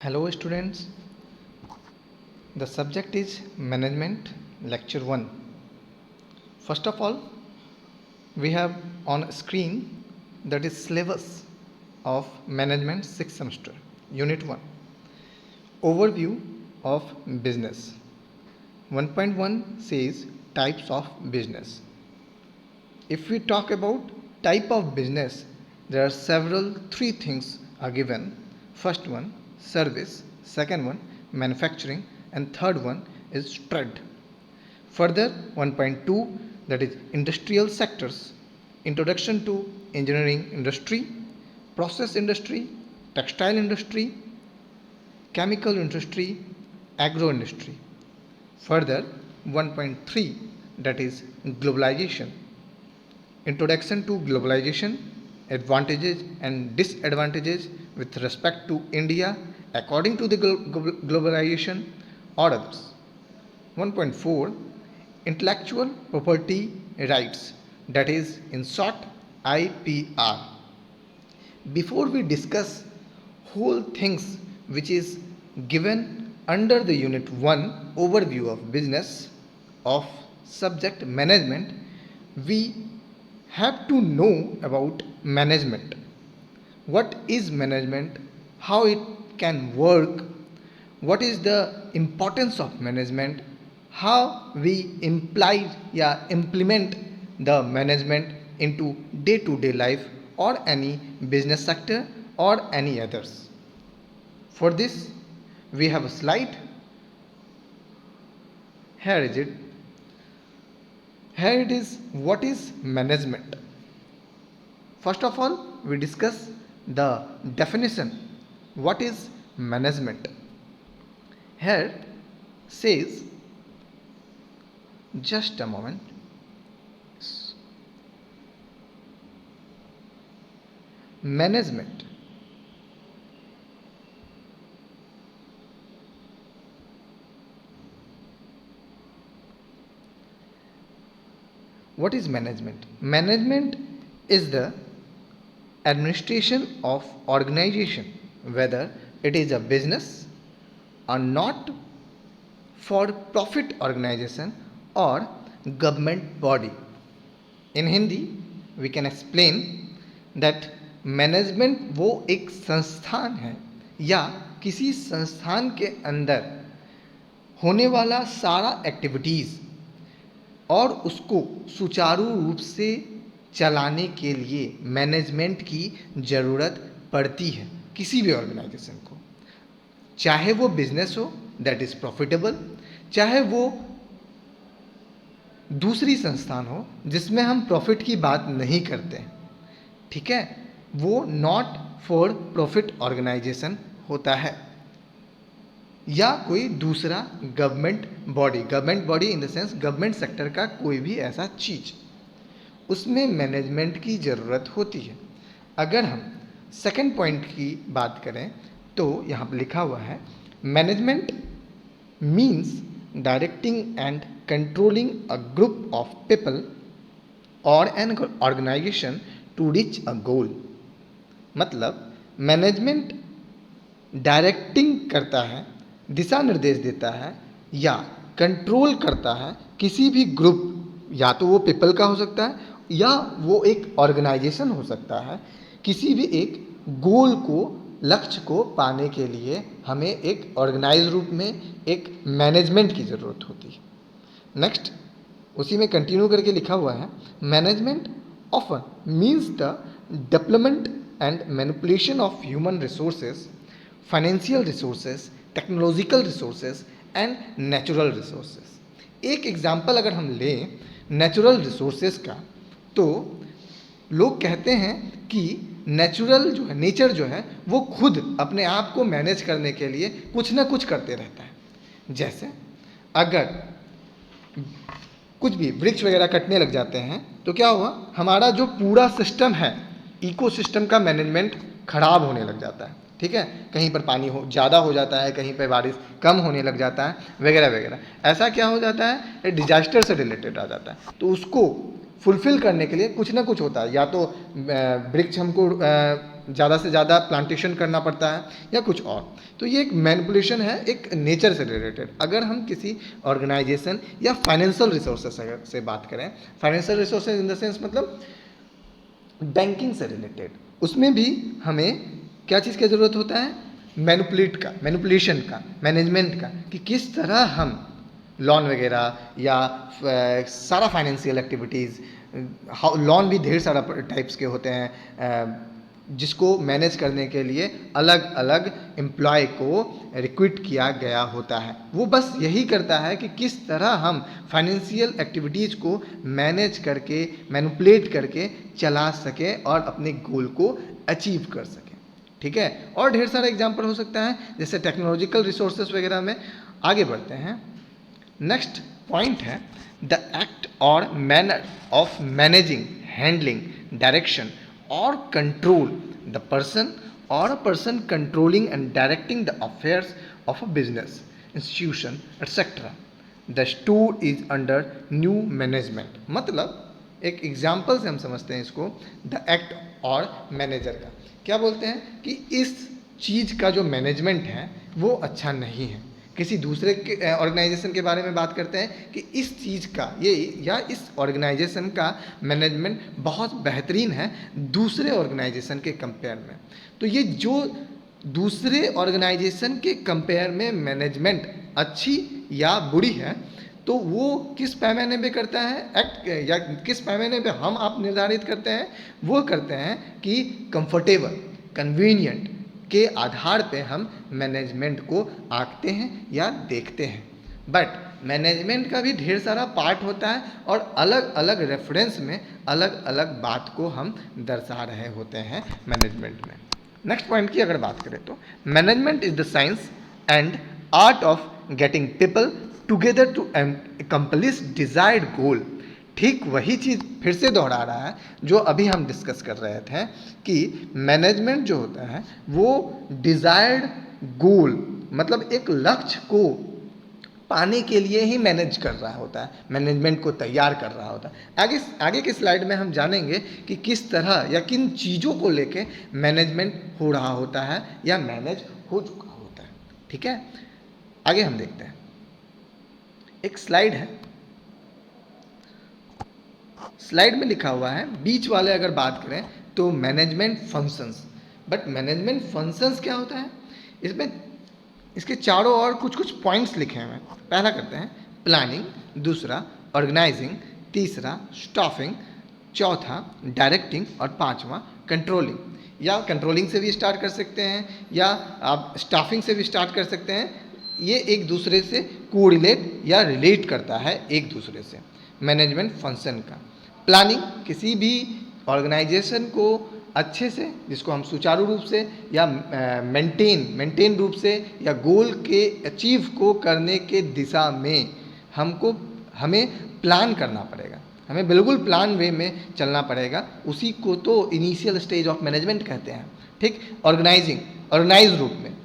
Hello students, the subject is Management Lecture 1. First of all, we have on screen that is syllabus of Management 6th semester, Unit 1. Overview of Business. 1.1 says Types of Business. If we talk about type of business, there are three things are given. First one, service. Second one, manufacturing. And third one is trade. Further, 1.2, that is industrial sectors. Introduction to engineering industry, process industry, textile industry, chemical industry, agro industry. Further, 1.3, that is globalization. Introduction to globalization, advantages and disadvantages with respect to India according to the globalization or others. 1.4, intellectual property rights, that is in short IPR. Before we discuss whole things which is given under the unit 1 overview of business of subject management, we have to know about management. What is management? How it can work? What is the importance of management? How we implement the management into day-to-day life or any business sector or any others. For this, we have a slide. Here is it. Here it is. What is management? First of all, we discuss the definition. What is management? Here says, just a moment. Management. What is management? Management is the administration of organization, whether it is a business or not for profit organization or government body. In Hindi, we can explain that management वो एक संस्थान है या किसी संस्थान के अंदर होने वाला सारा एक्टिविटीज़ और उसको सुचारू रूप से चलाने के लिए मैनेजमेंट की ज़रूरत पड़ती है किसी भी ऑर्गेनाइजेशन को, चाहे वो बिजनेस हो दैट इज़ प्रॉफिटेबल, चाहे वो दूसरी संस्थान हो जिसमें हम प्रॉफिट की बात नहीं करते हैं, ठीक है, वो नॉट फॉर प्रॉफिट ऑर्गेनाइजेशन होता है, या कोई दूसरा government body in the sense government sector का कोई भी ऐसा चीज़, उसमें मैनेजमेंट की ज़रूरत होती है. अगर हम सेकंड पॉइंट की बात करें तो यहाँ पर लिखा हुआ है management means directing and controlling a group of people और an organization to reach a goal. मतलब मैनेजमेंट डायरेक्टिंग करता है, दिशा निर्देश देता है या कंट्रोल करता है किसी भी ग्रुप, या तो वो पीपल का हो सकता है या वो एक ऑर्गेनाइजेशन हो सकता है, किसी भी एक गोल को, लक्ष्य को पाने के लिए हमें एक ऑर्गेनाइज रूप में एक मैनेजमेंट की ज़रूरत होती है. नेक्स्ट उसी में कंटिन्यू करके लिखा हुआ है management often means the development and manipulation of human resources, financial resources, technological resources and natural resources. एक एग्जांपल अगर हम लें नेचुरल रिसोर्सेज का, तो लोग कहते हैं कि नेचुरल जो है, नेचर जो है वो खुद अपने आप को मैनेज करने के लिए कुछ ना कुछ करते रहता है. जैसे अगर कुछ भी वृक्ष वगैरह कटने लग जाते हैं तो क्या हुआ, हमारा जो पूरा सिस्टम है, इकोसिस्टम का मैनेजमेंट खराब होने लग जाता है, ठीक है, कहीं पर पानी ज़्यादा हो जाता है, कहीं पर बारिश कम होने लग जाता है, वगैरह वगैरह. ऐसा क्या हो जाता है, डिजास्टर से रिलेटेड आ जाता है. तो उसको फुलफ़िल करने के लिए कुछ ना कुछ होता है, या तो वृक्ष हमको ज़्यादा से ज़्यादा प्लांटेशन करना पड़ता है या कुछ और। तो ये एक मैनिपुलेशन है, एक नेचर से रिलेटेड। अगर हम किसी ऑर्गेनाइजेशन या फाइनेंशियल रिसोर्सेस से बात करें, financial resources in the sense मतलब बैंकिंग से रिलेटेड, उसमें भी हमें क्या चीज़ का ज़रूरत होता है? मैनिपुलेशन का, मैनेजमेंट का, कि किस तरह हम लोन वगैरह या सारा फाइनेंशियल एक्टिविटीज़, लोन भी ढेर सारा टाइप्स के होते हैं, जिसको मैनेज करने के लिए अलग अलग एम्प्लॉय को रिक्रूट किया गया होता है। वो बस यही करता है कि किस तरह हम फाइनेंशियल एक्टिविटीज़ को मैनेज करके, मैनिपुलेट करके चला सकें और अपने गोल को अचीव कर सकें। ठीक है, और ढेर सारा एग्जाम्पल हो सकता है, जैसे टेक्नोलॉजिकल रिसोर्सेज वगैरह में। आगे बढ़ते हैं। नेक्स्ट पॉइंट है द एक्ट और manner of managing, handling, direction or control the person or a person controlling and directing the affairs of a business, institution, etc. The store is under new management। मतलब एक example से हम समझते हैं इसको, the act और manager का। क्या बोलते हैं कि इस चीज़ का जो मैनेजमेंट है वो अच्छा नहीं है। किसी दूसरे के ऑर्गेनाइजेशन के बारे में बात करते हैं कि इस चीज़ का ये या इस ऑर्गेनाइजेशन का मैनेजमेंट बहुत बेहतरीन है दूसरे ऑर्गेनाइजेशन के कंपेयर में। तो ये जो दूसरे ऑर्गेनाइजेशन के कंपेयर में मैनेजमेंट अच्छी या बुरी है, तो वो किस पैमाने पे करता है एक्ट, या किस पैमाने पे हम आप निर्धारित करते हैं? वो करते हैं कि कंफर्टेबल, कन्वीनियंट के आधार पे हम मैनेजमेंट को आंकते हैं या देखते हैं। बट मैनेजमेंट का भी ढेर सारा पार्ट होता है और अलग अलग रेफरेंस में अलग अलग बात को हम दर्शा रहे होते हैं मैनेजमेंट में। नेक्स्ट पॉइंट की अगर बात करें तो management is the science and art of getting people together to accomplish desired goal. ठीक वही चीज़ फिर से दोहरा रहा है जो अभी हम डिस्कस कर रहे थे कि मैनेजमेंट जो होता है वो डिज़ायर्ड गोल, मतलब एक लक्ष्य को पाने के लिए ही मैनेज कर रहा होता है, मैनेजमेंट को तैयार कर रहा होता है। आगे की स्लाइड में हम जानेंगे कि किस तरह या किन चीज़ों को लेके मैनेजमेंट हो रहा होता है या मैनेज हो चुका होता है। ठीक है, आगे हम देखते हैं। एक स्लाइड है, स्लाइड में लिखा हुआ है, बीच वाले अगर बात करें तो management functions. But management functions क्या होता है? इसमें इसके चारों ओर कुछ कुछ पॉइंट्स लिखे हुए हैं। पहला करते हैं प्लानिंग, दूसरा ऑर्गेनाइजिंग, तीसरा स्टाफिंग, चौथा डायरेक्टिंग और पांचवा कंट्रोलिंग। या कंट्रोलिंग से भी स्टार्ट कर सकते हैं या आप स्टाफिंग से भी स्टार्ट कर सकते हैं। ये एक दूसरे से कोरिलेट या रिलेट करता है एक दूसरे से। मैनेजमेंट फंक्शन का प्लानिंग किसी भी ऑर्गेनाइजेशन को अच्छे से, जिसको हम सुचारू रूप से या मेंटेन रूप से या गोल के अचीव को करने के दिशा में हमें प्लान करना पड़ेगा, हमें बिल्कुल प्लान वे में चलना पड़ेगा। उसी को तो इनिशियल स्टेज ऑफ मैनेजमेंट कहते हैं। ठीक, ऑर्गेनाइज रूप में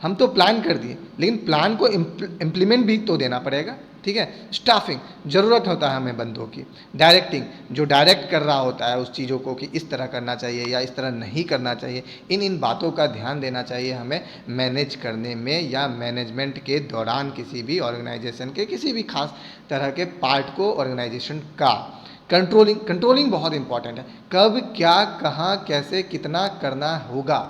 हम तो प्लान कर दिए, लेकिन प्लान को इम्प्लीमेंट भी तो देना पड़ेगा। ठीक है, स्टाफिंग ज़रूरत होता है हमें बंदों की। डायरेक्टिंग जो डायरेक्ट कर रहा होता है उस चीज़ों को कि इस तरह करना चाहिए या इस तरह नहीं करना चाहिए। इन बातों का ध्यान देना चाहिए हमें मैनेज करने में या मैनेजमेंट के दौरान किसी भी ऑर्गेनाइजेशन के किसी भी खास तरह के पार्ट को ऑर्गेनाइजेशन का। कंट्रोलिंग बहुत इंपॉर्टेंट है। कब क्या कहाँ कैसे कितना करना होगा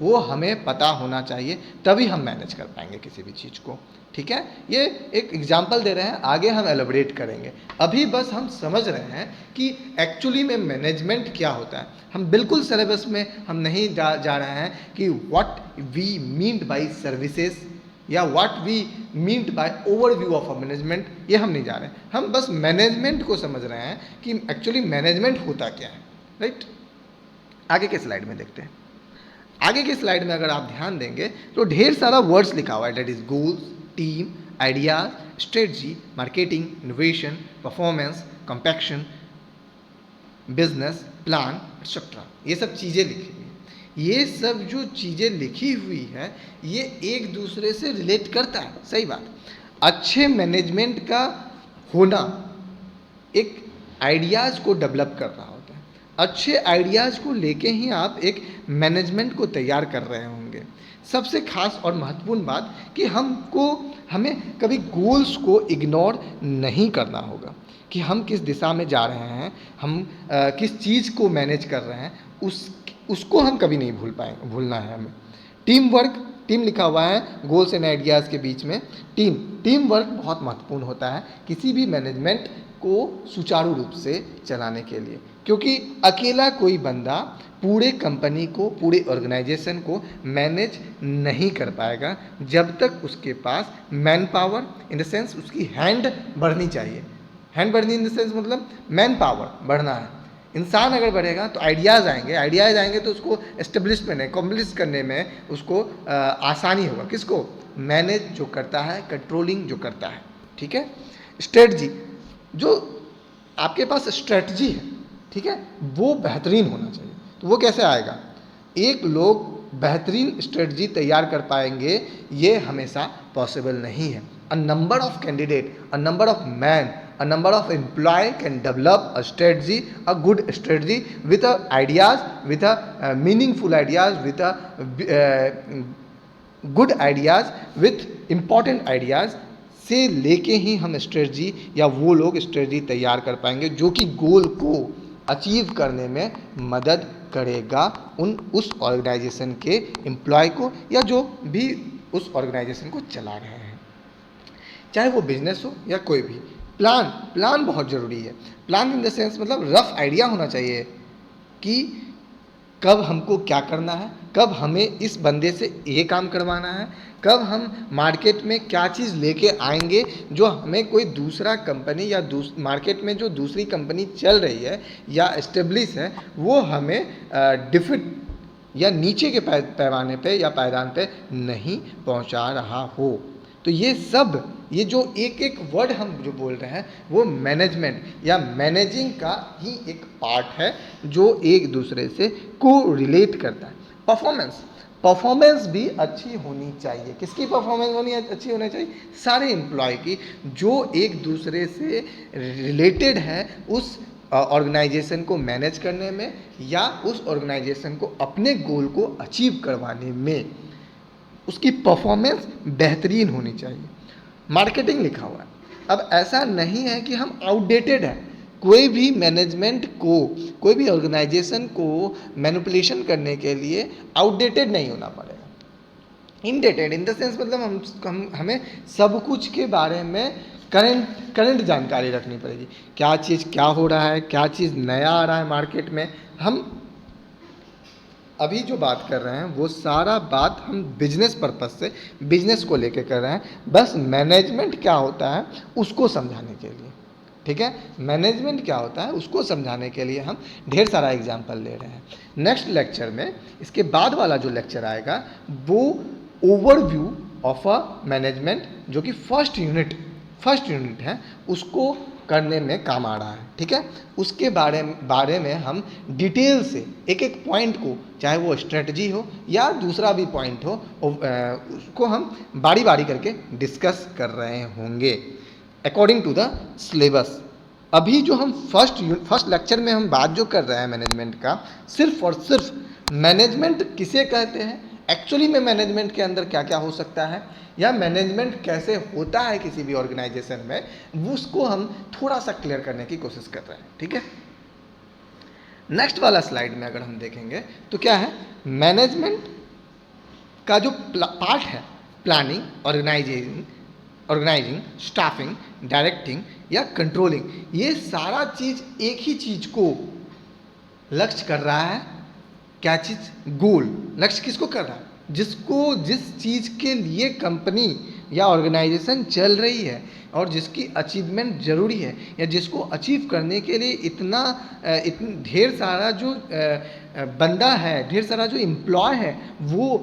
वो हमें पता होना चाहिए, तभी हम मैनेज कर पाएंगे किसी भी चीज़ को। ठीक है, ये एक एग्जाम्पल दे रहे हैं, आगे हम एलोबरेट करेंगे। अभी बस हम समझ रहे हैं कि एक्चुअली में मैनेजमेंट क्या होता है। हम बिल्कुल सिलेबस में हम नहीं जा रहे हैं कि what we meant by services या what we meant by overview of a management, ये हम नहीं जा रहे हैं। हम बस मैनेजमेंट को समझ रहे हैं कि एक्चुअली मैनेजमेंट होता क्या है। राइट, आगे के स्लाइड में देखते हैं। आगे के स्लाइड में अगर आप ध्यान देंगे तो ढेर सारा वर्ड्स लिखा हुआ है, that is goals, team, ideas, strategy, marketing, innovation, performance, compaction, business plan etcetera. ये सब चीज़ें लिखी हुई हैं। ये सब जो चीज़ें लिखी हुई है ये एक दूसरे से रिलेट करता है। सही बात। अच्छे मैनेजमेंट का होना एक आइडियाज़ को डेवलप कर रहा होता है। अच्छे आइडियाज़ को लेके ही आप एक मैनेजमेंट को तैयार कर रहे होंगे। सबसे खास और महत्वपूर्ण बात कि हमें कभी गोल्स को इग्नोर नहीं करना होगा कि हम किस दिशा में जा रहे हैं, हम किस चीज़ को मैनेज कर रहे हैं, उसको हम कभी नहीं भूलना है हमें। टीम वर्क, टीम लिखा हुआ है गोल्स एंड आइडियाज़ के बीच में। टीम वर्क बहुत महत्वपूर्ण होता है किसी भी मैनेजमेंट को सुचारू रूप से चलाने के लिए, क्योंकि अकेला कोई बंदा पूरे कंपनी को, पूरे ऑर्गेनाइजेशन को मैनेज नहीं कर पाएगा जब तक उसके पास manpower in the sense उसकी हैंड बढ़नी चाहिए। हैंड बढ़नी इन द सेंस मतलब मैन पावर बढ़ना है। इंसान अगर बढ़ेगा तो आइडियाज़ आएंगे तो उसको एस्टेब्लिशमेंट एकम्प्लिश करने में उसको आसानी होगा। किसको? मैनेज जो करता है, कंट्रोलिंग जो करता है। ठीक है। स्ट्रेटजी, जो आपके पास स्ट्रेटजी है, ठीक है, वो बेहतरीन होना चाहिए। तो वो कैसे आएगा? एक लोग बेहतरीन स्ट्रेटजी तैयार कर पाएंगे ये हमेशा पॉसिबल नहीं है। A number of candidate, a number of man, a number of employee can develop a strategy, a good strategy with ideas, with meaningful ideas, with good ideas, with important ideas से लेके ही हम strategy या वो लोग strategy तैयार कर पाएंगे जो कि गोल को अचीव करने में मदद करेगा उस ऑर्गेनाइजेशन के एम्प्लॉय को या जो भी उस ऑर्गेनाइजेशन को चला रहे हैं, चाहे वो बिजनेस हो या कोई भी। प्लान बहुत ज़रूरी है। प्लान इन द सेंस मतलब रफ आइडिया होना चाहिए कि कब हमको क्या करना है, कब हमें इस बंदे से ये काम करवाना है, कब हम मार्केट में क्या चीज़ लेके आएंगे जो हमें कोई दूसरा कंपनी या मार्केट में जो दूसरी कंपनी चल रही है या एस्टेब्लिश है वो हमें डिफिट या नीचे के पैमाने पे या पायदान पे नहीं पहुंचा रहा हो। तो ये जो एक एक वर्ड हम जो बोल रहे हैं वो मैनेजमेंट या मैनेजिंग का ही एक पार्ट है जो एक दूसरे से को रिलेट करता है। परफॉर्मेंस भी अच्छी होनी चाहिए। किसकी परफॉर्मेंस अच्छी होनी चाहिए? सारे एम्प्लॉय की, जो एक दूसरे से रिलेटेड है उस ऑर्गेनाइजेशन को मैनेज करने में या उस ऑर्गेनाइजेशन को अपने गोल को अचीव करवाने में उसकी परफॉर्मेंस बेहतरीन होनी चाहिए। मार्केटिंग लिखा हुआ है। अब ऐसा नहीं है कि हम आउटडेटेड हैं। कोई भी मैनेजमेंट को, कोई भी ऑर्गेनाइजेशन को मैनिपुलेशन करने के लिए आउटडेटेड नहीं होना पड़ेगा। इनडेटेड इन द सेंस मतलब हमें सब कुछ के बारे में करंट जानकारी रखनी पड़ेगी। क्या चीज़ क्या हो रहा है, क्या चीज़ नया आ रहा है मार्केट में। हम अभी जो बात कर रहे हैं वो सारा बात हम बिजनेस पर्पस से, बिजनेस को लेके कर रहे हैं, बस मैनेजमेंट क्या होता है उसको समझाने के लिए। ठीक है, मैनेजमेंट क्या होता है उसको समझाने के लिए हम ढेर सारा एग्जाम्पल ले रहे हैं। नेक्स्ट लेक्चर में, इसके बाद वाला जो लेक्चर आएगा वो ओवरव्यू ऑफ अ मैनेजमेंट, जो कि फर्स्ट यूनिट है, उसको करने में काम आ रहा है। ठीक है, उसके बारे में हम डिटेल से एक एक पॉइंट को, चाहे वो स्ट्रेटजी हो या दूसरा भी पॉइंट हो, उसको हम बारी बारी करके डिस्कस कर रहे होंगे अकॉर्डिंग टू द सिलेबस। अभी जो हम फर्स्ट लेक्चर में हम बात जो कर रहे हैं मैनेजमेंट का, सिर्फ और सिर्फ मैनेजमेंट किसे कहते हैं, एक्चुअली में मैनेजमेंट के अंदर क्या क्या हो सकता है या मैनेजमेंट कैसे होता है किसी भी ऑर्गेनाइजेशन में, उसको हम थोड़ा सा क्लियर करने की कोशिश कर रहे हैं। ठीक है, नेक्स्ट वाला स्लाइड में अगर हम देखेंगे तो क्या है, मैनेजमेंट का जो पार्ट है, प्लानिंग, ऑर्गेनाइजिंग, स्टाफिंग, डायरेक्टिंग या कंट्रोलिंग, ये सारा चीज़ एक ही चीज़ को लक्ष्य कर रहा है। क्या चीज़? गोल। लक्ष्य किसको कर रहा है? जिस चीज़ के लिए कंपनी या ऑर्गेनाइजेशन चल रही है और जिसकी अचीवमेंट ज़रूरी है या जिसको अचीव करने के लिए इतना ढेर सारा जो बंदा है, ढेर सारा जो एम्प्लॉय है वो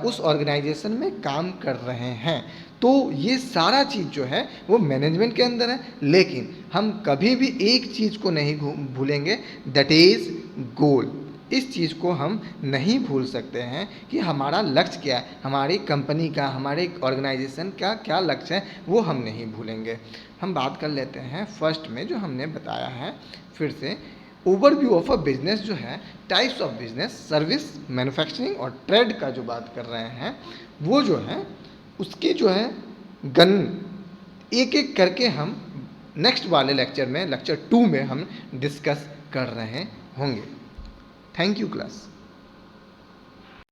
उस ऑर्गेनाइजेशन में काम कर रहे हैं। तो ये सारा चीज़ जो है वो मैनेजमेंट के अंदर है। लेकिन हम कभी भी एक चीज़ को नहीं भूलेंगे, दैट इज़ गोल। इस चीज़ को हम नहीं भूल सकते हैं कि हमारा लक्ष्य क्या है, हमारी कंपनी का, हमारे ऑर्गेनाइजेशन का क्या लक्ष्य है, वो हम नहीं भूलेंगे। हम बात कर लेते हैं फर्स्ट में जो हमने बताया है फिर से, ओवरव्यू ऑफ अ बिजनेस जो है, types of business, service, manufacturing और ट्रेड का जो बात कर रहे हैं, वो जो है उसकी जो है गन एक एक करके हम नेक्स्ट वाले लेक्चर में, लेक्चर 2 में हम डिस्कस कर रहे होंगे। Thank you class.